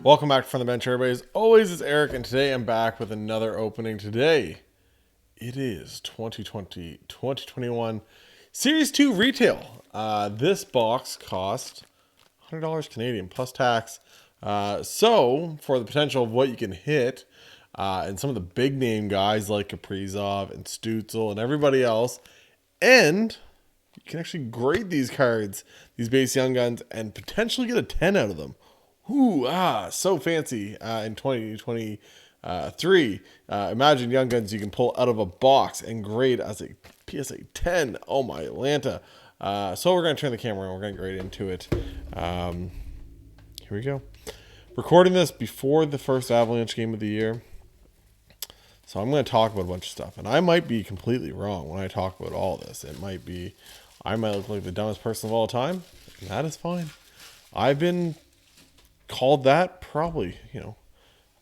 Welcome back to From the Bench, everybody. As always, it's Eric, and today I'm back with another opening. Today, it is 2020-2021 Series 2 retail. This box cost $100 Canadian plus tax. So, for the potential of what you can hit, and some of the big name guys like Kaprizov and Stutzle and everybody else, and you can actually grade these cards, these base young guns, and potentially get a 10 out of them. Ooh, so fancy in 2023. Imagine young guns you can pull out of a box and grade as a PSA 10. Oh my Atlanta. So we're going to turn the camera on. We're going to grade into it. Here we go. Recording this before the first Avalanche game of the year. So I'm going to talk about a bunch of stuff. And I might be completely wrong when I talk about all this. It might be, I might look like the dumbest person of all time. And that is fine. I've been called that probably, a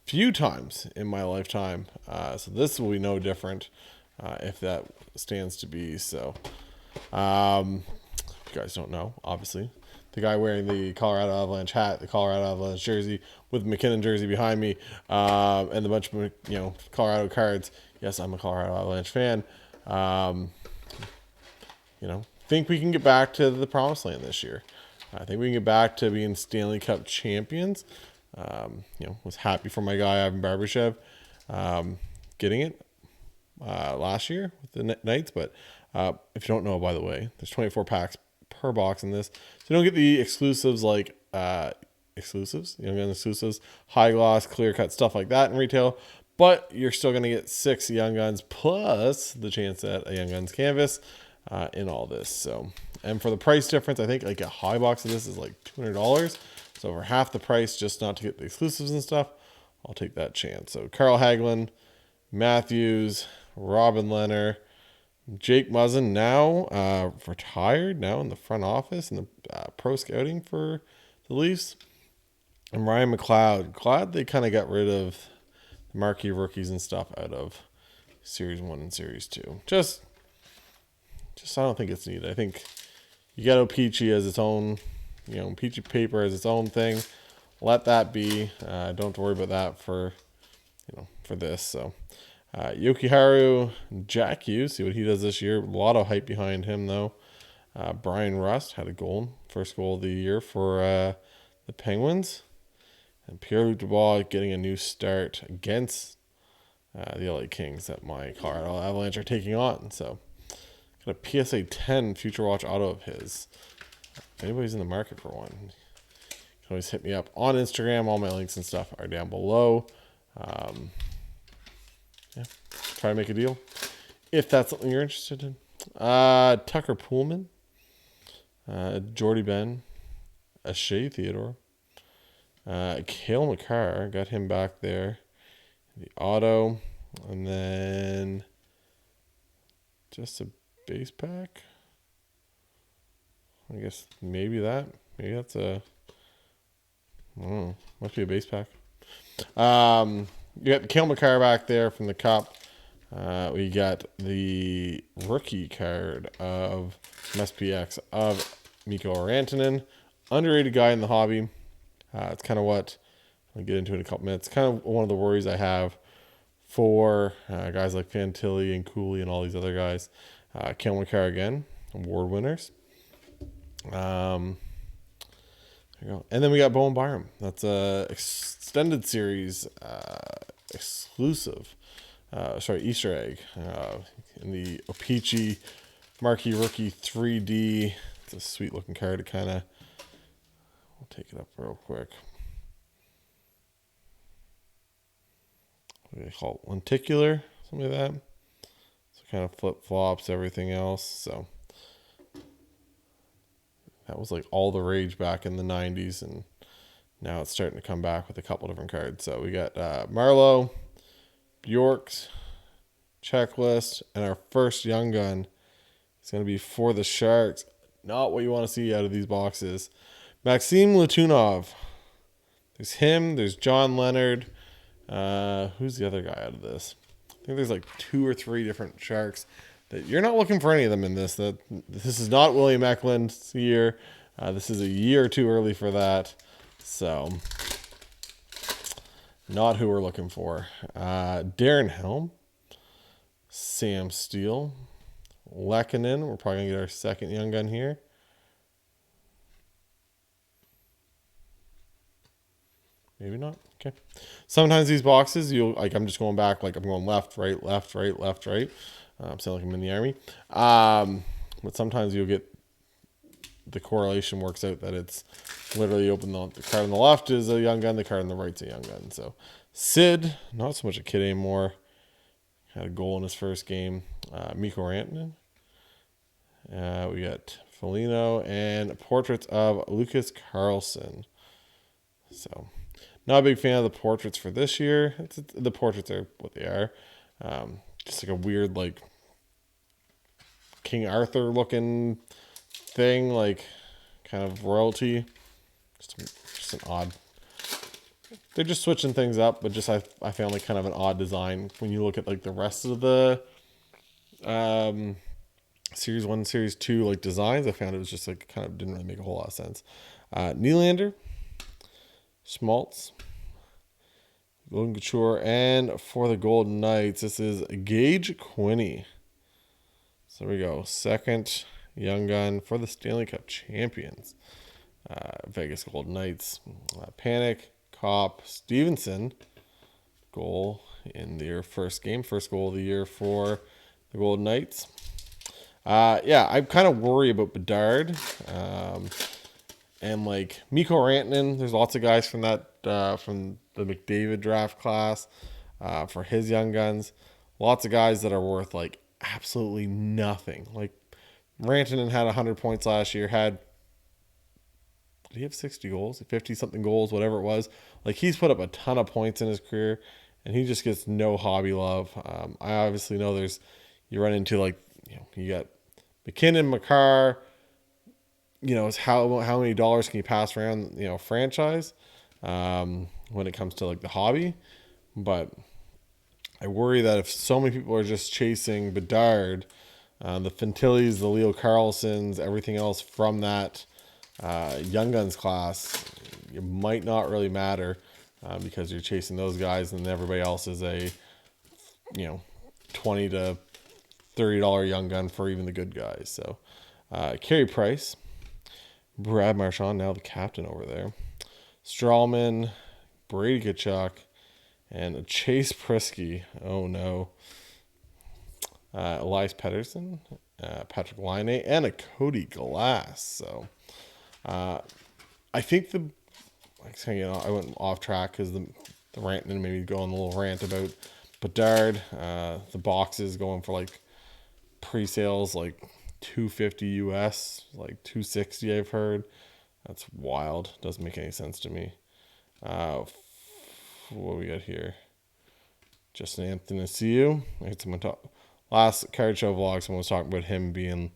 few times in my lifetime. So this will be no different if that stands to be. So, if you guys don't know, obviously, the guy wearing the Colorado Avalanche hat, the Colorado Avalanche jersey with the McKinnon jersey behind me, and a bunch of, Colorado cards. Yes, I'm a Colorado Avalanche fan. Think we can get back to the promised land this year. I think we can get back to being Stanley Cup champions. Was happy for my guy, Ivan Barbashev, getting it last year with the Knights. But if you don't know, by the way, there's 24 packs per box in this. So you don't get the exclusives like exclusives, high gloss, clear cut, stuff like that in retail. But you're still going to get 6 Young Guns plus the chance at a Young Guns canvas in all this. So, and for the price difference, I think like a high box of this is like $200. So for half the price, just not to get the exclusives and stuff, I'll take that chance. So Carl Hagelin, Matthews, Robin Leonard, Jake Muzzin, now retired, now in the front office and the pro scouting for the Leafs, and Ryan McLeod. Glad they kind of got rid of the marquee rookies and stuff out of Series 1 and Series 2. Just I don't think it's needed. I think you got Peachy as its own, Peachy paper as its own thing. Let that be. Don't have to worry about that for this. So Yokiharu Jack Hughes, see what he does this year. A lot of hype behind him though. Brian Rust had a goal, first goal of the year for the Penguins. And Pierre-Luc Dubois getting a new start against the LA Kings that my Colorado Avalanche are taking on. So got a PSA 10 Future Watch auto of his. If anybody's in the market for one, you can always hit me up on Instagram. All my links and stuff are down below. Try to make a deal if that's something you're interested in. Tucker Poolman, Jordy Ben, Shea Theodore, Cale Makar, got him back there. The auto, and then just a base pack. I guess maybe that's a, I don't know, must be a base pack. You got the Cale Makar back there from the Cup. We got the rookie card of SPX of Mikko Rantanen, underrated guy in the hobby. It's kind of what I'll get into in a couple minutes. Kind of one of the worries I have for guys like Fantilli and Cooley and all these other guys. Cale Makar again, award winners. There you go. And then we got Bowen Byram. That's a extended series exclusive. Easter egg in the Opeachy Marquee Rookie 3D. It's a sweet looking card. We'll take it up real quick. What do they call it? Lenticular? Something like that. So kind of flip flops everything else. So that was like all the rage back in the 90s, and now it's starting to come back with a couple different cards. So we got Marlowe, Bjork's checklist, and our first young gun is going to be for the Sharks. Not what you want to see out of these boxes. Maxim Letunov. There's him. There's John Leonard. Who's the other guy out of this? I think there's like 2 or 3 different Sharks. That you're not looking for any of them in this. This is not William Eklund's year. This is a year or two early for that. So Not who we're looking for. Darren Helm, Sam Steele, Lekanen. We're probably going to get our second young gun here. Maybe not. Okay. Sometimes these boxes, I'm just going back, I'm going left, right, left, right, left, right. Sound like I'm in the army. But sometimes you'll get the correlation works out that it's literally open. The card on the left is a young gun, the card on the right's a young gun. So Sid, not so much a kid anymore. Had a goal in his first game. Mikko Rantanen. We got Foligno and portraits of Lucas Carlson. So not a big fan of the portraits for this year. The portraits are what they are. Just like a weird, King Arthur looking thing, kind of royalty. Just an odd. They're just switching things up, but I found kind of an odd design when you look at the rest of the Series 1, Series 2 designs. I found it was just kind of didn't really make a whole lot of sense. Nylander, Schmaltz, Logan Couture, and for the Golden Knights, this is Gage Quinney. So there we go. Second young gun for the Stanley Cup champions. Vegas Golden Knights. Panic, Kopp, Stevenson. Goal in their first game. First goal of the year for the Golden Knights. I kind of worry about Bedard. And Mikko Rantanen. There's lots of guys from from the McDavid draft class for his young guns. Lots of guys that are worth absolutely nothing. Rantanen had 100 points last year. Did he have 60 goals? 50 something goals, whatever it was. He's put up a ton of points in his career, and he just gets no hobby love. I obviously know you run into you got McKinnon, Makar. Is how many dollars can you pass around, franchise, when it comes to the hobby. But I worry that if so many people are just chasing Bedard, the Fantillis, the Leo Carlsons, everything else from that Young Guns class, it might not really matter because you're chasing those guys and everybody else is a, $20 to $30 Young Gun for even the good guys. So Carey Price, Brad Marchand, now the captain over there, Strawman, Brady Tkachuk, and Chase Prisky. Oh no. Elias Pettersson, Patrick Laine, and a Cody Glass. So I think I went off track because the Rantanen maybe going a little rant about Bedard. The boxes going for pre-sales $250 US, $260 I've heard. That's wild. Doesn't make any sense to me. What we got here? Justin Anthony. Last card show vlog, someone was talking about him being,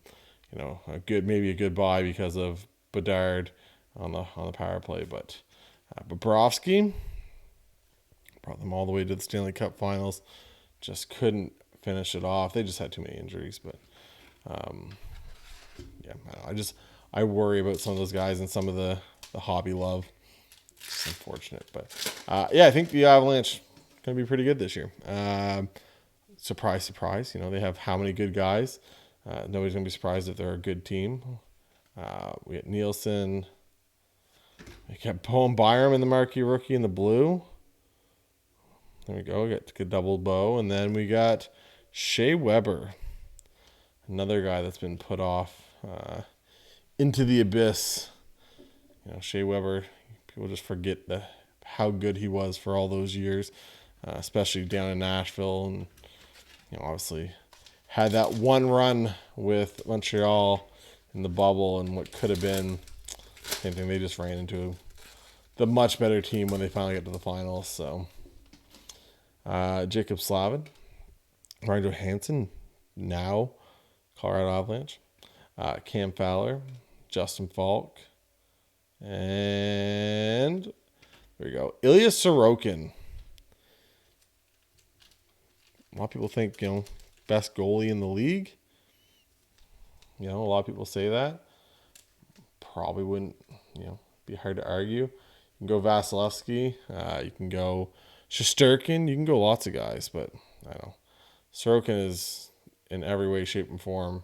maybe a good buy because of Bedard on the power play. But Bobrovsky brought them all the way to the Stanley Cup Finals. Just couldn't finish it off. They just had too many injuries. But I worry about some of those guys and some of the hobby love. It's unfortunate, but I think the Avalanche going to be pretty good this year. Surprise, surprise. They have how many good guys? Nobody's going to be surprised if they're a good team. We got Nielsen. We got Bowen Byram in the marquee rookie in the blue. There we go. We got a double bow. And then we got Shea Weber, another guy that's been put off into the abyss. Shea Weber, people just forget how good he was for all those years, especially down in Nashville. And, obviously had that one run with Montreal in the bubble and what could have been. Same thing, they just ran into the much better team when they finally got to the finals. So, Jacob Slavin, Ryan Johansson, now Colorado Avalanche, Cam Fowler, Justin Falk, and there we go, Ilya Sorokin. A lot of people think, best goalie in the league. A lot of people say that. Probably wouldn't, be hard to argue. You can go Vasilevsky. You can go Shesterkin, you can go lots of guys, but I don't know. Sorokin is in every way, shape, and form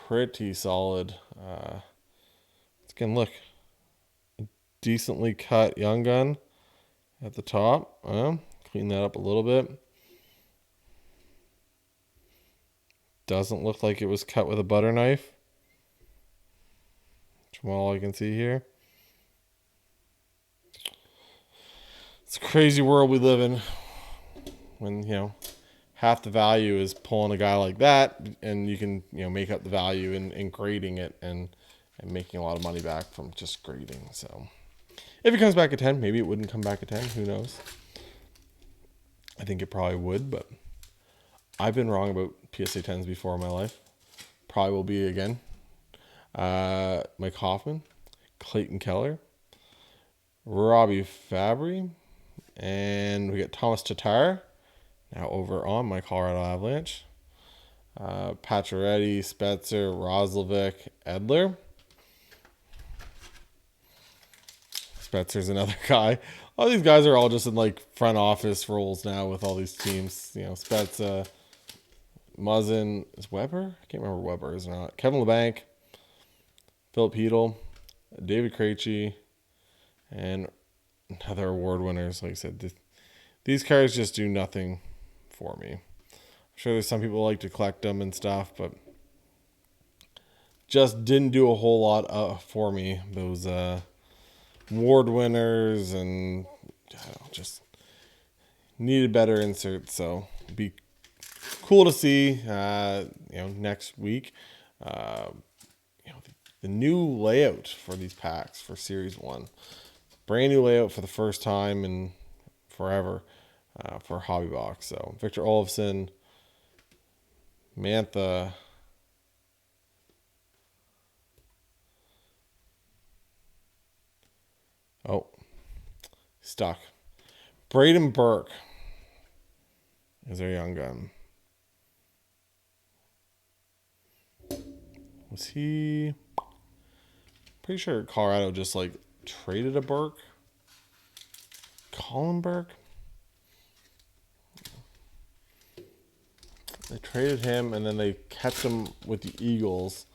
pretty solid. Again, look, decently cut young gun at the top. Clean that up a little bit. Doesn't look like it was cut with a butter knife, from all I can see here. It's a crazy world we live in when, half the value is pulling a guy like that, and you can, make up the value in grading it and making a lot of money back from just grading. So if it comes back at 10, maybe it wouldn't come back at 10. Who knows? I think it probably would, but I've been wrong about PSA 10s before in my life. Probably will be again. Mike Hoffman, Clayton Keller, Robbie Fabry, and we got Thomas Tatar, now over on my Colorado Avalanche. Pacioretty, Spezzer, Roslovic, Edler. Spetzer's another guy. All these guys are all just in like front office roles now with all these teams. Spezza, Muzzin, is Weber? I can't remember Weber is or not. Kevin LeBanc, Philip Hedl, David Krejci, and other award winners. Like I said, these cards just do nothing for me. I'm sure there's some people who like to collect them and stuff, but just didn't do a whole lot for me. Those award winners, and just needed better inserts. So it'd be cool to see next week the new layout for these packs for Series 1. Brand new layout for the first time in forever for Hobby Box. So Victor Olofsson, Mantha, stuck. Braden Burke is our young gun. Was he? Pretty sure Colorado just like traded a Burke. Colin Burke? They traded him, and then they kept him with the Eagles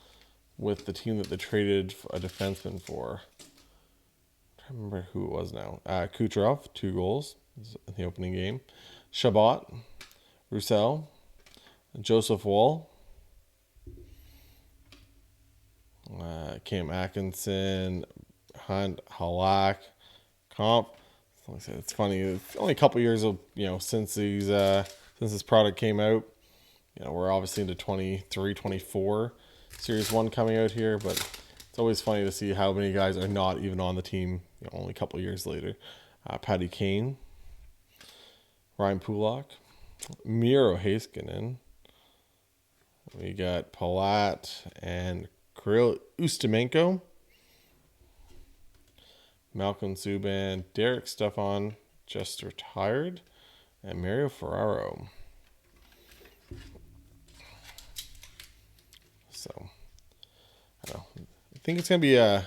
with the team that they traded a defenseman for. I can't remember who it was now. Kucherov, 2 goals in the opening game. Shabbat, Roussel, Joseph Wall, Cam Atkinson, Hunt, Halak, Comp. Like I said, it's funny. It's only a couple years of since this product came out. We're obviously into 23, 24 Series 1 coming out here, but it's always funny to see how many guys are not even on the team only a couple years later. Patty Kane, Ryan Pulak, Miro Heiskanen. We got Palat and Kirill Ustimenko, Malcolm Subban, Derek Stepan, just retired, and Mario Ferraro. So, I think it's going to be a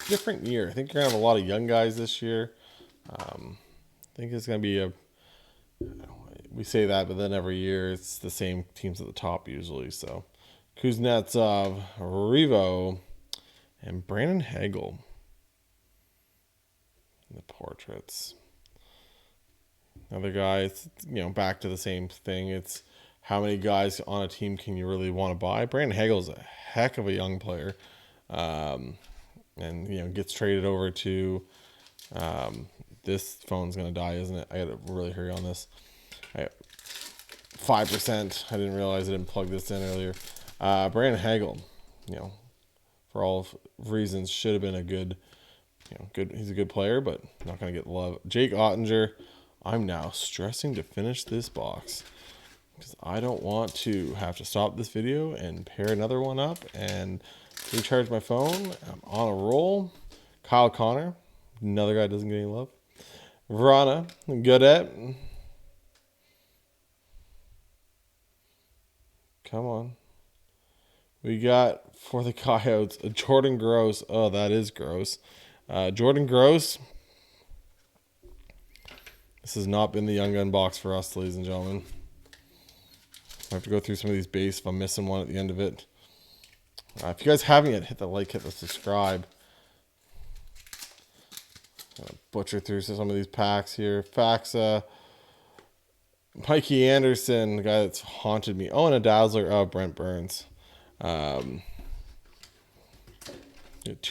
different year. I think you're going to have a lot of young guys this year. I think it's going to be we say that, but then every year it's the same teams at the top usually. So, Kuznetsov, Revo, and Brandon Hagel. The portraits. Another guy, it's, back to the same thing. It's how many guys on a team can you really want to buy? Brandon Hagel's a heck of a young player. And, gets traded over to, this phone's going to die, isn't it? I got to really hurry on this. 5%. I didn't realize I didn't plug this in earlier. Brandon Hagel, for all reasons, should have been a good, he's a good player, but not going to get love. Jake Ottinger, I'm now stressing to finish this box because I don't want to have to stop this video and pair another one up and recharge my phone. I'm on a roll. Kyle Connor, another guy doesn't get any love. Vrana, Godet. Come on. We got, for the Coyotes, Jordan Gross. Oh, that is gross. Jordan Gross. This has not been the Young Gun box for us, ladies and gentlemen. I have to go through some of these base if I'm missing one at the end of it. If you guys haven't yet, hit the like, hit the subscribe. Butcher through some of these packs here. Faxa. Mikey Anderson, the guy that's haunted me. Oh, and a Dazzler of Brent Burns. 2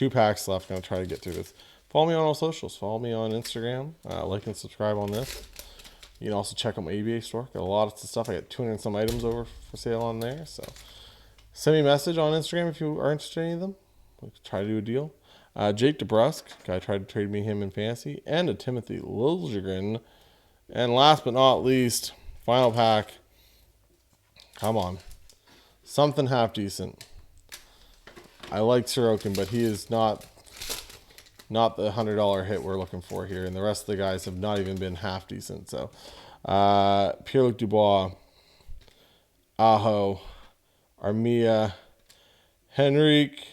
packs left. I'm going to try to get through this. Follow me on all socials. Follow me on Instagram. Like and subscribe on this. You can also check out my eBay store. Got a lot of stuff. I got 200 and some items over for sale on there. So send me a message on Instagram if you are interested in any of them. We'll try to do a deal. Jake DeBrusk, guy tried to trade me him in fantasy. And a Timothy Liljegren. And last but not least, final pack. Come on. Something half decent. I like Sorokin, but he is not the $100 hit we're looking for here. And the rest of the guys have not even been half decent. So, Pierre-Luc Dubois, Aho, Armia, Henrique,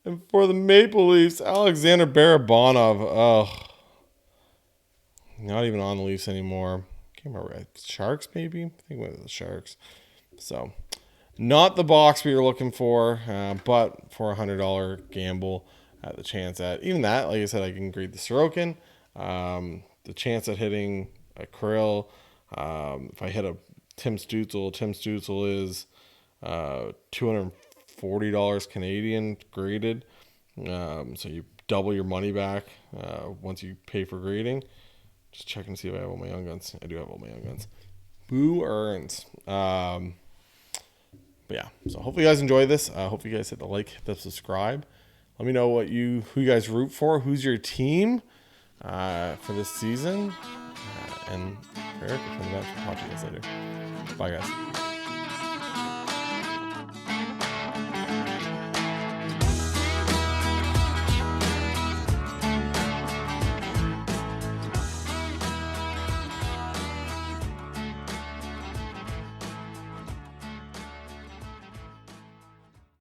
and for the Maple Leafs, Alexander Barabanov. Oh, not even on the Leafs anymore. Can't remember. Sharks, maybe? I think it was the Sharks. So, not the box we were looking for, but for a $100 gamble at the chance at, even that, like I said, I can grade the Sorokin. The chance at hitting a Krill, if I hit a Tim Stutzle is $240 Canadian graded. So you double your money back once you pay for grading. Just checking to see if I have all my Young Guns. I do have all my Young Guns. Boo earns. But yeah, so hopefully you guys enjoy this. Hopefully you guys hit the like, hit the subscribe. Let me know who you guys root for. Who's your team for this season? And Eric, from the bench, talk to you guys later. Bye, guys.